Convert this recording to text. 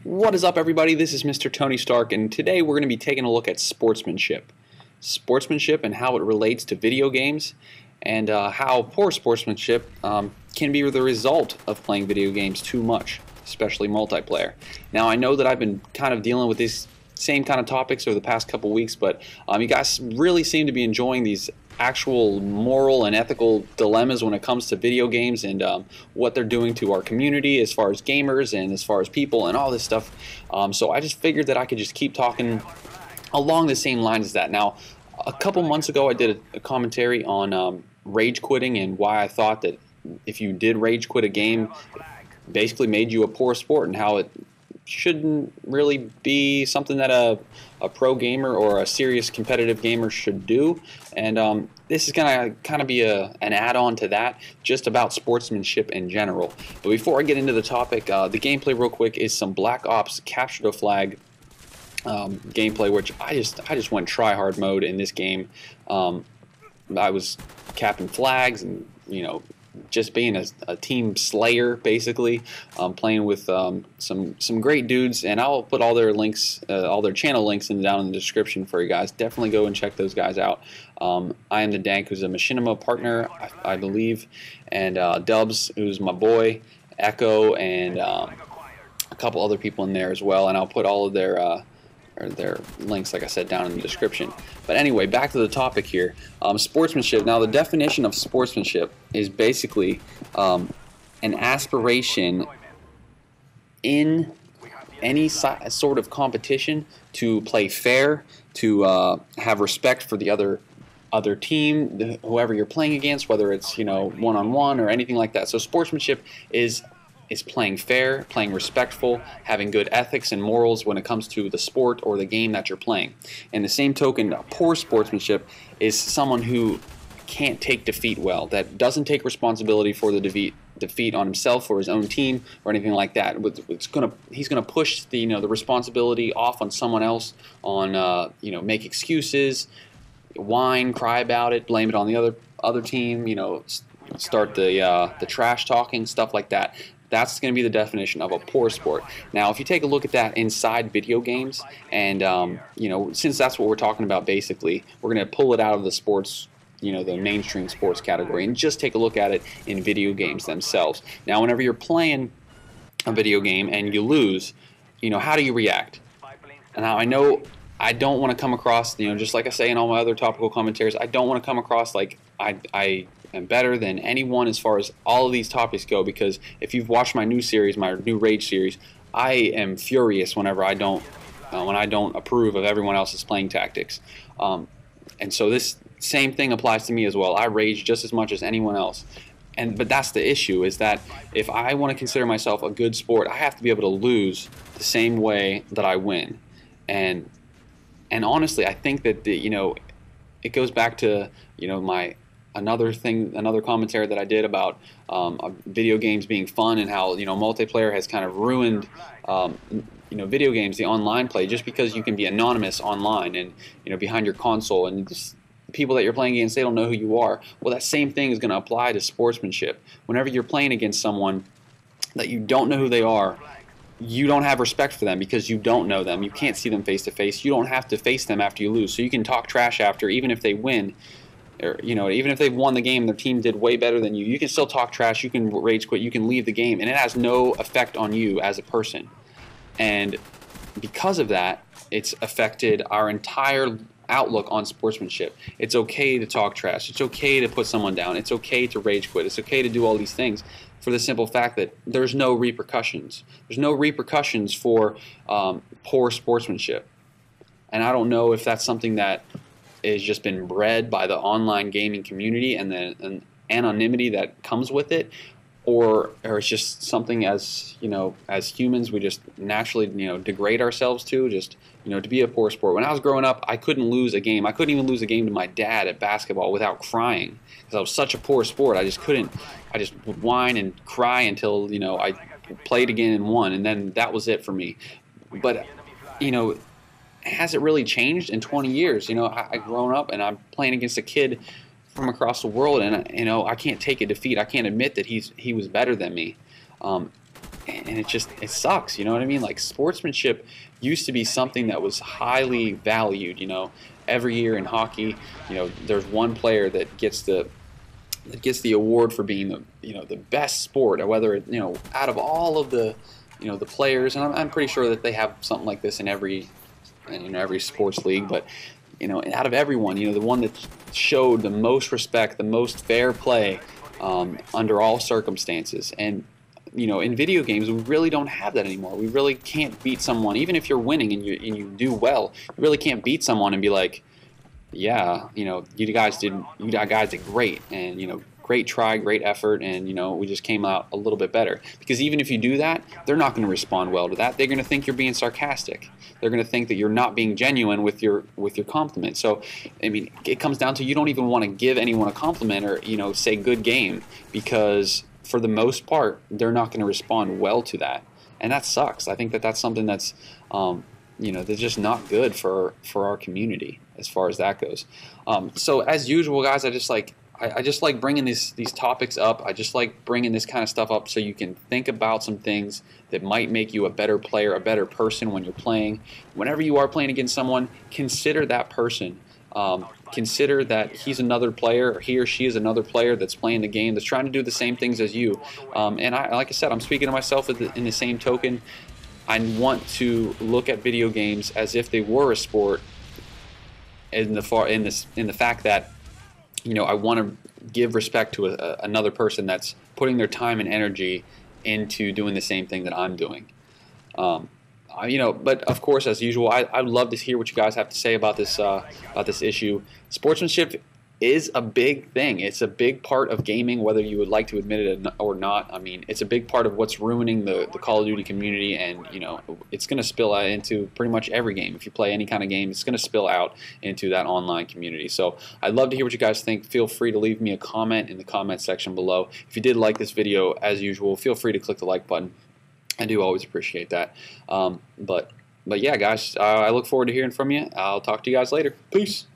What is up, everybody? This is Mr. Tony Stark, and today we're going to be taking a look at sportsmanship. Sportsmanship and how it relates to video games, and how poor sportsmanship can be the result of playing video games too much, especially multiplayer. Now, I know that I've been kind of dealing with these same kind of topics over the past couple weeks, but you guys really seem to be enjoying these actual moral and ethical dilemmas when it comes to video games and what they're doing to our community as far as gamers and as far as people and all this stuff. So I just figured that I could just keep talking along the same lines as that. Now, a couple months ago I did a commentary on rage quitting and why I thought that if you did rage quit a game, it basically made you a poor sport, and how it shouldn't really be something that a pro gamer or a serious competitive gamer should do. And this is going to kind of be an add-on to that, just about sportsmanship in general. But before I get into the topic, the gameplay real quick is some Black Ops Capture the Flag gameplay, which I just went try-hard mode in this game. I was capping flags and, you know, just being a team slayer, basically, playing with some great dudes, and I'll put all their links, all their channel links down in the description for you guys. Definitely go and check those guys out. I am the Dank, who's a Machinima partner, I believe, and Dubs, who's my boy, Echo, and a couple other people in there as well, and I'll put all of their links, like I said, down in the description. But anyway, back to the topic here. Sportsmanship. Now, the definition of sportsmanship is basically an aspiration in any sort of competition to play fair, to have respect for the other team, whoever you're playing against, whether it's, you know, one-on-one or anything like that. So sportsmanship is playing fair, playing respectful, having good ethics and morals when it comes to the sport or the game that you're playing. And the same token, poor sportsmanship is someone who can't take defeat well, that doesn't take responsibility for the defeat on himself or his own team or anything like that. He's gonna push the responsibility off on someone else, on make excuses, whine, cry about it, blame it on the other team, start the trash talking, stuff like that. That's going to be the definition of a poor sport. Now, if you take a look at that inside video games, and since that's what we're talking about, basically, we're going to pull it out of the sports, the mainstream sports category, and just take a look at it in video games themselves. Now, whenever you're playing a video game and you lose, how do you react? Now, I know I don't want to come across, just like I say in all my other topical commentaries, I don't want to come across like I am better than anyone as far as all of these topics go, because if you've watched my new series, my new Rage series, I am furious whenever I don't approve of everyone else's playing tactics. And so this same thing applies to me as well. I rage just as much as anyone else. But that's the issue, is that if I want to consider myself a good sport, I have to be able to lose the same way that I win. And honestly, I think that it goes back to another commentary that I did about video games being fun, and how multiplayer has kind of ruined video games, the online play, just because you can be anonymous online and behind your console, and just people that you're playing against, they don't know who you are. Well, that same thing is going to apply to sportsmanship. Whenever you're playing against someone that you don't know who they are, you don't have respect for them because you don't know them. You can't see them face to face. You don't have to face them after you lose. So you can talk trash after, even if they win, or even if they've won the game, their team did way better than you. You can still talk trash. You can rage quit. You can leave the game, and it has no effect on you as a person. And because of that, it's affected our entire outlook on sportsmanship. It's okay to talk trash. It's okay to put someone down. It's okay to rage quit. It's okay to do all these things, for the simple fact that there's no repercussions. There's no repercussions for poor sportsmanship. And I don't know if that's something that has just been bred by the online gaming community and the anonymity that comes with it, or it's just something as humans we just naturally degrade ourselves to, just to be a poor sport. When I was growing up, I couldn't lose a game. I couldn't even lose a game to my dad at basketball without crying, because I was such a poor sport. I just couldn't. I just would whine and cry until I played again and won, and then that was it for me. But has it really changed in 20 years? I've grown up and I'm playing against a kid from across the world, and I can't take a defeat. I can't admit that he was better than me. and it sucks. You know what I mean? Like, sportsmanship used to be something that was highly valued. You know, every year in hockey, you know, there's one player that gets the award for being the best sport, or whether out of all of the the players, and I'm pretty sure that they have something like this in every sports league, but out of everyone, the one that showed the most respect, the most fair play under all circumstances. And in video games, we really don't have that anymore. We really can't beat someone, even if you're winning and you do well. You really can't beat someone and be like, yeah, you guys did great, and great try, great effort, and we just came out a little bit better. Because even if you do that, they're not going to respond well to that. They're going to think you're being sarcastic. They're going to think that you're not being genuine with your compliment. So, I mean, it comes down to, you don't even want to give anyone a compliment or say good game, because for the most part, they're not going to respond well to that, and that sucks. I think that that's something that's that's just not good for our community as far as that goes. So as usual, guys, I just like bringing these topics up. I just like bringing this kind of stuff up so you can think about some things that might make you a better player, a better person when you're playing. Whenever you are playing against someone, consider that person. Consider that he's another player, or he or she is another player that's playing the game, that's trying to do the same things as you. And like I said, I'm speaking to myself in the same token. I want to look at video games as if they were a sport, in the fact that I want to give respect to another person that's putting their time and energy into doing the same thing that I'm doing. But of course, as usual, I'd love to hear what you guys have to say about this issue. Sportsmanship is a big thing. It's a big part of gaming, whether you would like to admit it or not. I mean, it's a big part of what's ruining the Call of Duty community, and it's going to spill out into pretty much every game. If you play any kind of game, it's going to spill out into that online community. So I'd love to hear what you guys think. Feel free to leave me a comment in the comment section below. If you did like this video, as usual, feel free to click the like button. I do always appreciate that. But yeah, guys, I look forward to hearing from you. I'll talk to you guys later. Peace.